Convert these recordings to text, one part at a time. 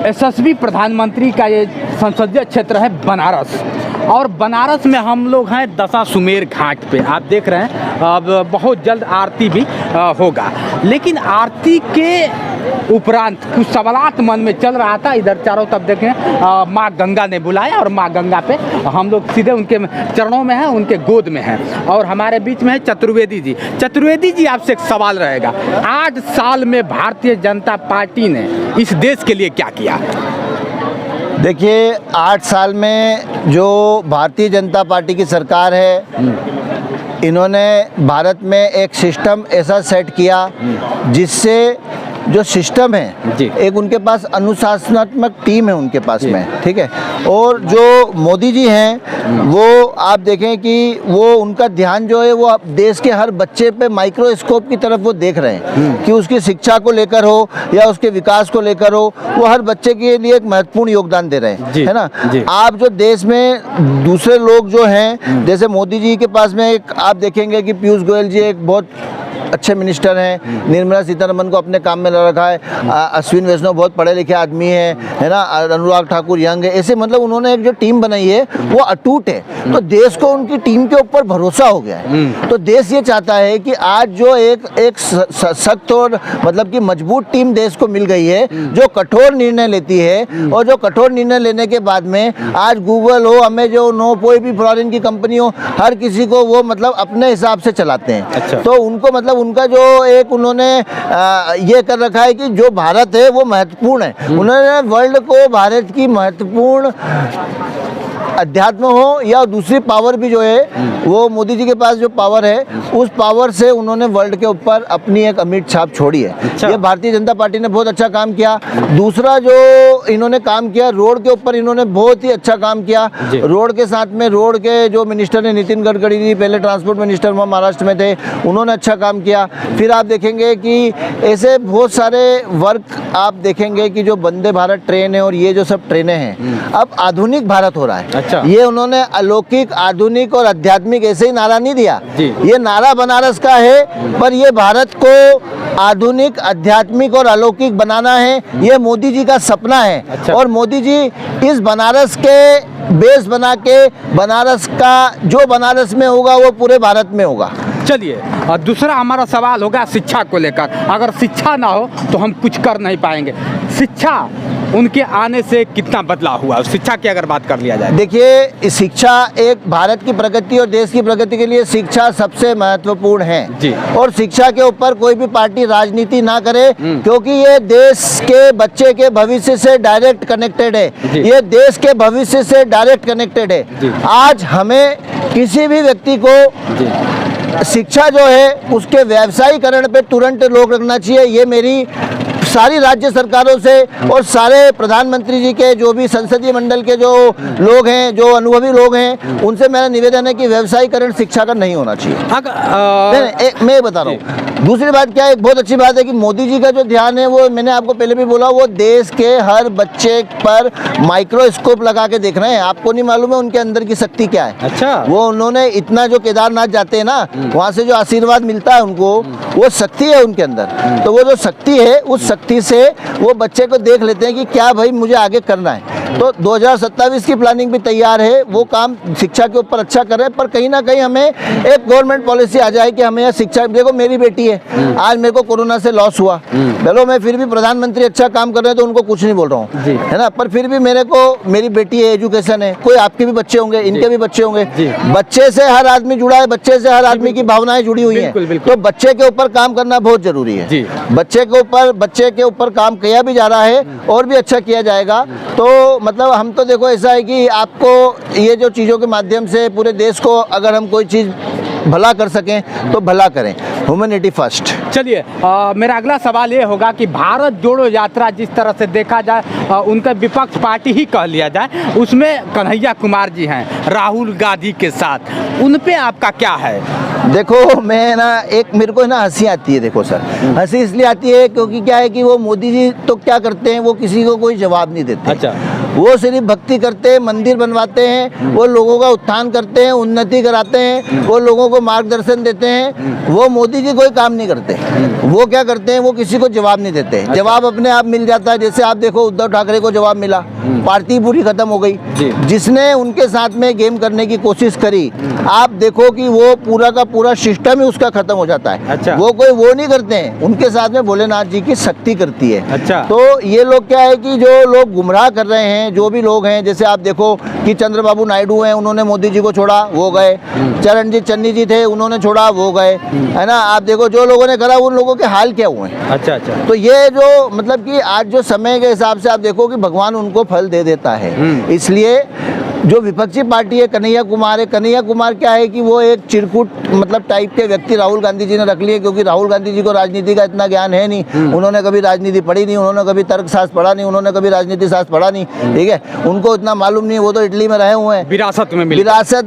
यशस्वी प्रधानमंत्री का ये संसदीय क्षेत्र है बनारस, और बनारस में हम लोग हैं दशाश्वमेध घाट पे। आप देख रहे हैं अब बहुत जल्द आरती भी होगा, लेकिन आरती के उपरांत कुछ सवालात मन में चल रहा था। इधर चारों तरफ देखें माँ गंगा ने बुलाया, और माँ गंगा पे हम लोग सीधे उनके चरणों में हैं, उनके गोद में हैं, और हमारे बीच में है चतुर्वेदी जी। चतुर्वेदी जी, आपसे एक सवाल रहेगा, 8 साल में भारतीय जनता पार्टी ने इस देश के लिए क्या किया? देखिए, 8 साल में जो भारतीय जनता पार्टी की सरकार है, इन्होंने भारत में एक सिस्टम ऐसा सेट किया जिससे जो सिस्टम है, एक उनके पास अनुशासनात्मक टीम है उनके पास में, ठीक है। और जो मोदी जी हैं, वो आप देखें कि वो उनका ध्यान जो है वो देश के हर बच्चे पे माइक्रोस्कोप की तरफ वो देख रहे हैं कि उसकी शिक्षा को लेकर हो या उसके विकास को लेकर हो, वो हर बच्चे के लिए एक महत्वपूर्ण योगदान दे रहे हैं, है ना। आप जो देश में दूसरे लोग जो हैं, जैसे मोदी जी के पास में एक आप देखेंगे कि पीयूष गोयल जी एक बहुत अच्छे मिनिस्टर हैं, निर्मला सीतारमन को अपने काम में लगा रखा है, अश्विन वैष्णव बहुत पढ़े लिखे आदमी है ना, अनुराग ठाकुर यंग है, ऐसे मतलब उन्होंने एक जो टीम बनाई है वो अटूट है। तो देश को उनकी टीम के ऊपर भरोसा हो गया है। तो देश ये चाहता है कि आज जो एक सख्त और मतलब कि मजबूत टीम देश को मिल गई है, जो कठोर निर्णय लेती है, और जो कठोर निर्णय लेने के बाद में आज गूगल हो, अमेजोन हो, कोई भी फॉरेन की कंपनी हो, हर किसी को वो मतलब अपने हिसाब से चलाते हैं। अच्छा। तो उनको मतलब उनका जो एक उन्होंने ये कर रखा है कि जो भारत है वो महत्वपूर्ण है। उन्होंने वर्ल्ड को भारत की महत्वपूर्ण अध्यात्म हो या दूसरी पावर भी जो है, वो मोदी जी के पास जो पावर है, उस पावर से उन्होंने वर्ल्ड के ऊपर अपनी एक अमिट छाप छोड़ी है। अच्छा। ये भारतीय जनता पार्टी ने बहुत अच्छा काम किया। दूसरा जो इन्होंने काम किया, रोड के ऊपर इन्होंने बहुत ही अच्छा काम किया। रोड के साथ में रोड के जो मिनिस्टर ने, नितिन गडकरी जी पहले ट्रांसपोर्ट मिनिस्टर महाराष्ट्र में थे, उन्होंने अच्छा काम किया। फिर आप देखेंगे कि ऐसे बहुत सारे वर्क आप देखेंगे कि जो वंदे भारत ट्रेन है और ये जो सब ट्रेनें हैं, अब आधुनिक भारत हो रहा है। अच्छा। ये उन्होंने अलौकिक, आधुनिक और आध्यात्मिक ऐसे ही नारा नहीं दिया, ये नारा बनारस का है, पर ये भारत को आधुनिक, आध्यात्मिक और अलौकिक बनाना है, ये मोदी जी का सपना है। अच्छा। और मोदी जी इस बनारस के बेस बना के, बनारस का जो बनारस में होगा वो पूरे भारत में होगा। चलिए, दूसरा हमारा सवाल होगा शिक्षा को लेकर। अगर शिक्षा ना हो तो हम कुछ कर नहीं पाएंगे। शिक्षा उनके आने से कितना बदलाव हुआ, शिक्षा की अगर बात कर लिया जाए? देखिए, शिक्षा एक भारत की प्रगति और देश की प्रगति के लिए शिक्षा सबसे महत्वपूर्ण है जी। और शिक्षा के ऊपर कोई भी पार्टी राजनीति ना करे, क्योंकि ये देश के बच्चे के भविष्य से डायरेक्ट कनेक्टेड है, ये देश के भविष्य से डायरेक्ट कनेक्टेड है। आज हमें किसी भी व्यक्ति को शिक्षा जो है उसके व्यवसायीकरण पे तुरंत रोक रखना चाहिए। ये मेरी सारी राज्य सरकारों से और सारे प्रधानमंत्री जी के जो भी संसदीय मंडल के जो लोग हैं, जो अनुभवी लोग हैं, उनसे मेरा निवेदन है कि व्यवसायीकरण शिक्षा का नहीं होना चाहिए। मैं बता रहा हूँ। दूसरी बात क्या है, एक बहुत अच्छी बात है कि मोदी जी का जो ध्यान है, वो मैंने आपको पहले भी बोला, वो देश के हर बच्चे पर माइक्रोस्कोप लगा के देख रहे हैं। आपको नहीं मालूम है उनके अंदर की शक्ति क्या है। अच्छा। वो उन्होंने इतना जो केदारनाथ जाते हैं ना, वहाँ से जो आशीर्वाद मिलता है उनको, वो शक्ति है उनके अंदर। तो वो जो शक्ति है, उस शक्ति से वो बच्चे को देख लेते हैं कि क्या भाई मुझे आगे करना है। तो 2027 की प्लानिंग भी तैयार है, वो काम शिक्षा के ऊपर अच्छा कर रहे हैं। पर कहीं ना कहीं हमें एक गवर्नमेंट पॉलिसी आ जाए कि हमें यह शिक्षा, देखो मेरी बेटी है, आज मेरे को कोरोना से लॉस हुआ, चलो मैं फिर भी प्रधानमंत्री अच्छा काम कर रहे हैं तो उनको कुछ नहीं बोल रहा हूँ, है ना, पर फिर भी मेरे को, मेरी बेटी है, एजुकेशन है, कोई आपके भी बच्चे होंगे, इनके भी बच्चे होंगे, बच्चे से हर आदमी जुड़ा है, बच्चे से हर आदमी की भावनाएं जुड़ी हुई हैं। तो बच्चे के ऊपर काम करना बहुत जरूरी है। बच्चे के ऊपर काम किया भी जा रहा है और भी अच्छा किया जाएगा। तो मतलब हम तो देखो ऐसा है कि आपको ये जो चीज़ों के माध्यम से पूरे देश को अगर हम कोई चीज़ भला कर सकें तो भला करें, ह्यूमैनिटी फर्स्ट। चलिए, मेरा अगला सवाल ये होगा कि भारत जोड़ो यात्रा जिस तरह से देखा जाए, उनका विपक्ष पार्टी ही कह लिया जाए, उसमें कन्हैया कुमार जी हैं राहुल गांधी के साथ, उन पे आपका क्या है? देखो, मैं ना एक मेरे को ना हंसी आती है। देखो सर, हंसी इसलिए आती है क्योंकि क्या है कि वो मोदी जी तो क्या करते हैं, वो किसी को कोई जवाब नहीं देते। अच्छा। वो सिर्फ भक्ति करते हैं, मंदिर बनवाते हैं, वो लोगों का उत्थान करते हैं, उन्नति कराते हैं, वो लोगों को मार्गदर्शन देते हैं। वो मोदी जी कोई काम नहीं करते। वो क्या करते हैं, वो किसी को जवाब नहीं देते। जवाब अपने आप मिल जाता है। जैसे आप देखो उद्धव ठाकरे को जवाब मिला, पार्टी पूरी खत्म हो गई। जिसने उनके साथ में गेम करने की कोशिश करी, आप देखो कि वो पूरा का पूरा सिस्टम ही उसका खत्म हो जाता है। अच्छा। वो नहीं करते हैं, उनके साथ में भोलेनाथ जी की शक्ति करती है। अच्छा। तो ये लोग क्या है कि जो लोग गुमराह कर रहे हैं, जो भी लोग हैं, जैसे आप देखो कि चंद्रबाबू नायडू हैं, उन्होंने मोदी जी को छोड़ा, वो गए। चरणजीत चन्नी जी थे, उन्होंने छोड़ा, वो गए, है ना। आप देखो जो लोगों ने करा, उन लोगों के हाल क्या हुए हैं। अच्छा अच्छा। तो ये जो मतलब कि आज जो समय के हिसाब से आप देखो कि भगवान उनको फल दे देता है। इसलिए जो विपक्षी पार्टी है, कन्हैया कुमार है, कन्हैया कुमार क्या है कि वो एक चिरकुट मतलब टाइप के व्यक्ति राहुल गांधी जी ने रख लिए, क्योंकि राहुल गांधी जी को राजनीति का इतना ज्ञान है नहीं। उन्होंने कभी राजनीति पढ़ी नहीं, उन्होंने कभी तर्कशास्त्र पढ़ा नहीं, उन्होंने कभी राजनीति शास्त्र पढ़ा नहीं, ठीक है। उनको इतना मालूम नहीं, वो तो इटली में रहे हुए हैं। विरासत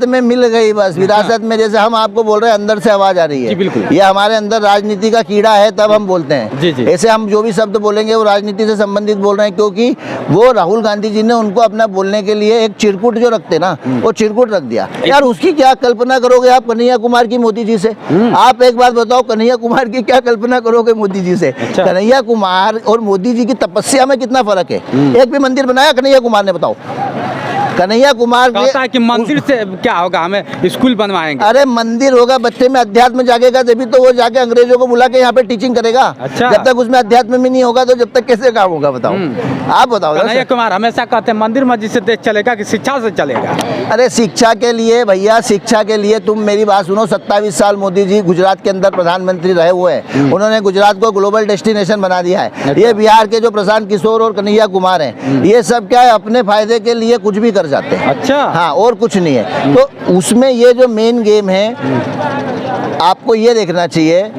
में मिल गई बस। विरासत में जैसे हम आपको बोल रहे हैं, अंदर से आवाज आ रही है, ये हमारे अंदर राजनीति का कीड़ा है, तब हम बोलते हैं। ऐसे हम जो भी शब्द बोलेंगे वो राजनीति से संबंधित बोल रहे हैं, क्योंकि वो राहुल गांधी जी ने उनको अपना बोलने के लिए एक चिरकुट जो रखते ना, वो चिरकुट रख दिया। यार उसकी क्या कल्पना करोगे आप कन्हैया कुमार की मोदी जी से? आप एक बात बताओ, कन्हैया कुमार की क्या कल्पना करोगे मोदी जी से? अच्छा। कन्हैया कुमार और मोदी जी की तपस्या में कितना फर्क है। एक भी मंदिर बनाया कन्हैया कुमार ने? बताओ। कन्हैया कुमार कहता है कि मंदिर से क्या होगा, हमें स्कूल बनवाएंगे। अरे मंदिर होगा, बच्चे में अध्यात्म जागेगा, तभी तो वो जाके अंग्रेजों को बुला के यहाँ पे टीचिंग करेगा। अच्छा। जब तक उसमें अध्यात्म में नहीं होगा, तो जब तक कैसे काम होगा बताओ? आप बताओ। कन्हैया कुमार हमेशा कहते हैं मंदिर मस्जिद से देश चलेगा कि शिक्षा से चलेगा? अरे शिक्षा के लिए भैया, शिक्षा के लिए तुम मेरी बात सुनो। 27 साल मोदी जी गुजरात के अंदर प्रधानमंत्री रहे हुए हैं। उन्होंने गुजरात को ग्लोबल डेस्टिनेशन बना दिया है। ये बिहार के जो प्रशांत किशोर और कन्हैया कुमार हैं, ये सब क्या है, अपने फायदे के लिए कुछ भी कर जाते हैं। अच्छा। हाँ, और कुछ नहीं है। तो उसमें ये जो मेन गेम है, आपको ये देखना चाहिए।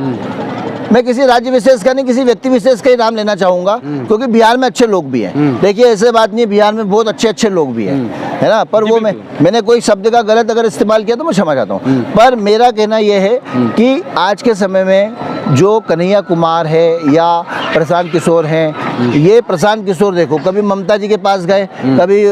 मैं किसी राज्य विशेष का नहीं, किसी व्यक्ति विशेष का ही नाम लेना चाहूंगा, क्योंकि बिहार में अच्छे लोग भी हैं। देखिए ऐसे बात नहीं है, बिहार में बहुत अच्छे लोग भी हैं, है ना। पर वो मैंने कोई शब्द का गलत अगर इस्तेमाल किया तो मैं क्षमा चाहता हूँ। पर मेरा कहना यह है कि आज के समय में जो कन्हैया कुमार है या प्रशांत किशोर हैं, ये प्रशांत किशोर देखो, कभी ममता जी के पास गए, कभी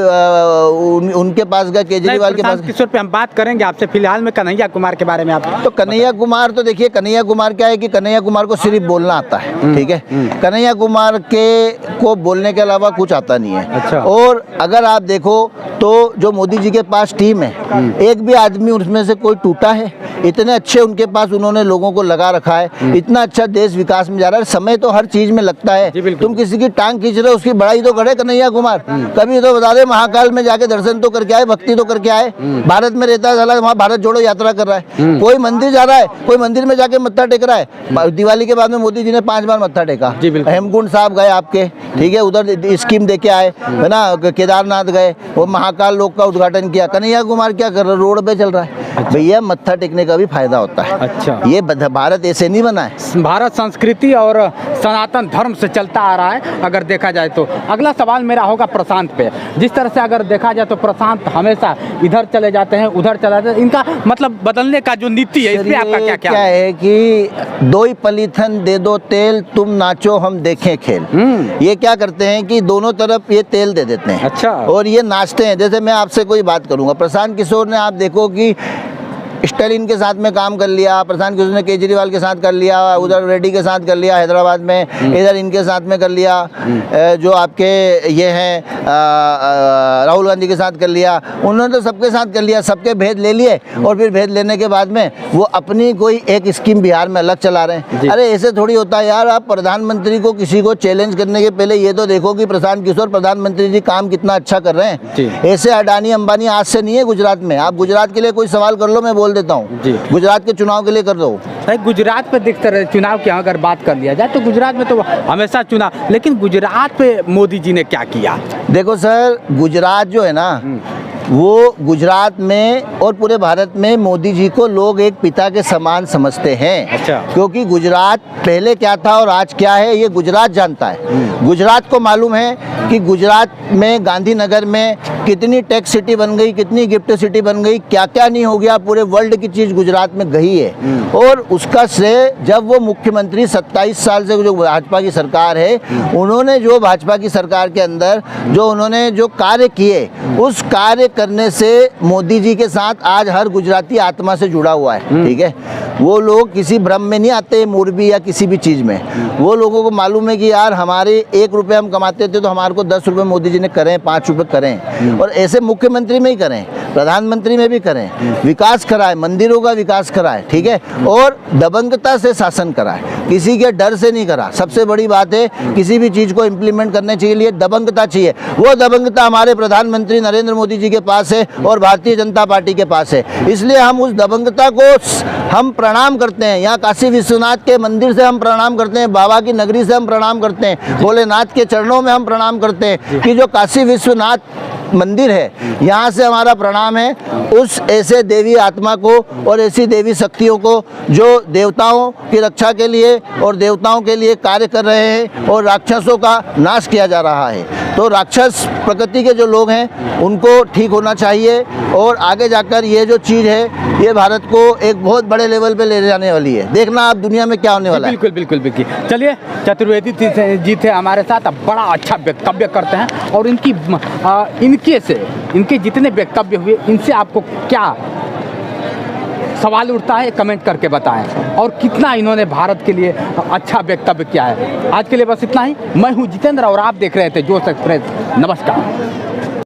उनके पास गए, केजरीवाल के पास। किशोर पे हम बात करेंगे आपसे, फिलहाल में कन्हैया कुमार के बारे में आप। तो कन्हैया कुमार तो देखिए, कन्हैया कुमार क्या है कि कन्हैया कुमार को सिर्फ बोलना आता है, ठीक है। कन्हैया कुमार को बोलने के अलावा कुछ आता नहीं है। अच्छा। और अगर आप देखो तो जो मोदी जी के पास टीम है, एक भी आदमी उसमें से कोई टूटा है? इतने अच्छे उनके पास उन्होंने लोगों को लगा रखा है, इतना अच्छा देश विकास में जा रहा है। समय तो हर चीज में लगता है। तुम किसी की टांग खींच रहे हो, उसकी बड़ाई तो करे कन्हैया कुमार। कभी तो बता दे, महाकाल में जाके दर्शन तो करके आए, भक्ति तो करके आए। भारत में रहता है साला, वहाँ भारत जोड़ो यात्रा कर रहा है। कोई मंदिर जा रहा है, कोई मंदिर में जाके मत्था टेक रहा है। दिवाली के बाद में मोदी जी ने 5 बार मत्था टेका। हेमकुंड साहब गए आपके, ठीक है, उधर स्कीम दे के आए, है ना। केदारनाथ गए, वो महाकाल लोक का उद्घाटन किया। कन्हैया कुमार क्या कर रहा है? रोड पे चल रहा है। भैया मत्था टेकने का भी फायदा होता है। अच्छा। ये भारत ऐसे नहीं बना है। भारत संस्कृति और सनातन धर्म से चलता आ रहा है अगर देखा जाए तो। अगला सवाल मेरा होगा प्रशांत पे। जिस तरह से अगर देखा जाए तो प्रशांत हमेशा इधर चले जाते हैं, उधर चले जाते हैं। इनका मतलब बदलने का जो नीति है, इसमें आपका क्या है कि दो ही पलीथन दे दो तेल, तुम नाचो हम देखें खेल। ये क्या करते हैं कि दोनों तरफ ये तेल दे देते हैं। अच्छा। और ये नाचते हैं। जैसे मैं आपसे कोई बात करूंगा, प्रशांत किशोर ने आप देखो कि स्टालिन के साथ में काम कर लिया, प्रशांत किशोर ने केजरीवाल के साथ कर लिया, उधर रेड्डी के साथ कर लिया हैदराबाद में, इधर इनके साथ में कर लिया, जो आपके ये हैं राहुल गांधी के साथ कर लिया। उन्होंने तो सबके साथ कर लिया, सबके भेद ले लिए, और फिर भेद लेने के बाद में वो अपनी कोई एक स्कीम बिहार में अलग चला रहे हैं। अरे ऐसे थोड़ी होता है यार। आप प्रधानमंत्री को किसी को चैलेंज करने के पहले ये तो देखो कि प्रशांत किशोर प्रधानमंत्री जी काम कितना अच्छा कर रहे हैं। ऐसे अडानी अंबानी आज से नहीं है गुजरात में। आप गुजरात के लिए कोई सवाल कर लो, मैं बोल देता हूँ। गुजरात के चुनाव के लिए कर दो। गुजरात पे दिखते रहे चुनाव की अगर बात कर लिया जाए तो गुजरात में तो हमेशा चुनाव, लेकिन गुजरात पे मोदी जी ने क्या किया? देखो सर, गुजरात जो है ना, वो गुजरात में और पूरे भारत में मोदी जी को लोग एक पिता के समान समझते हैं। अच्छा। क्योंकि गुजरात पहले क्या था और आज क्या है ये गुजरात जानता है। गुजरात को मालूम है कि गुजरात में गांधीनगर में कितनी टेक सिटी बन गई, कितनी गिफ्ट सिटी बन गई, क्या क्या नहीं हो गया, पूरे वर्ल्ड की चीज़ गुजरात में गई है। और उसका श्रेय जब वो मुख्यमंत्री 27 साल से जो भाजपा की सरकार है, उन्होंने जो भाजपा की सरकार के अंदर जो उन्होंने जो कार्य किए, उस कार्य करने से मोदी जी के साथ आज हर गुजराती आत्मा से जुड़ा हुआ है। ठीक है, वो लोग किसी भ्रम में नहीं आते मोरबी या किसी भी चीज़ में। वो लोगों को मालूम है कि यार हमारे 1 रुपये हम कमाते थे तो हमारे को 10 रुपये मोदी जी ने करें, 5 रुपये करें, और ऐसे मुख्यमंत्री में ही करें, प्रधानमंत्री में भी करें, विकास कराए, मंदिरों का विकास कराए। ठीक है, और दबंगता से शासन कराए, किसी के डर से नहीं करा। सबसे बड़ी बात है, किसी भी चीज़ को इम्प्लीमेंट करने के लिए दबंगता चाहिए। वो दबंगता हमारे प्रधानमंत्री नरेंद्र मोदी जी के पास है और भारतीय जनता पार्टी के पास है। इसलिए हम उस दबंगता को हम प्रणाम करते हैं। यहाँ काशी विश्वनाथ के मंदिर से हम प्रणाम करते हैं, बाबा की नगरी से हम प्रणाम करते हैं, भोलेनाथ के चरणों में हम प्रणाम करते हैं कि जो काशी विश्वनाथ मंदिर है, यहाँ से हमारा प्रणाम है उस ऐसे देवी आत्मा को और ऐसी देवी शक्तियों को जो देवताओं की रक्षा के लिए और देवताओं के लिए कार्य कर रहे हैं और राक्षसों का नाश किया जा रहा है। तो राक्षस प्रकृति के जो लोग हैं उनको ठीक होना चाहिए और आगे जाकर ये जो चीज़ है ये भारत को एक बहुत बड़े लेवल पे ले जाने वाली है। देखना आप दुनिया में क्या होने वाला है। बिल्कुल बिल्कुल बिल्कुल। चलिए, चतुर्वेदी जी थे हमारे साथ, अब बड़ा अच्छा वक्तव्य करते हैं और इनके जितने वक्तव्य हुए इनसे आपको क्या सवाल उठता है कमेंट करके बताएं, और कितना इन्होंने भारत के लिए अच्छा वक्तव्य किया है। आज के लिए बस इतना ही। मैं हूं जितेंद्र और आप देख रहे थे जोश एक्सप्रेस। नमस्कार।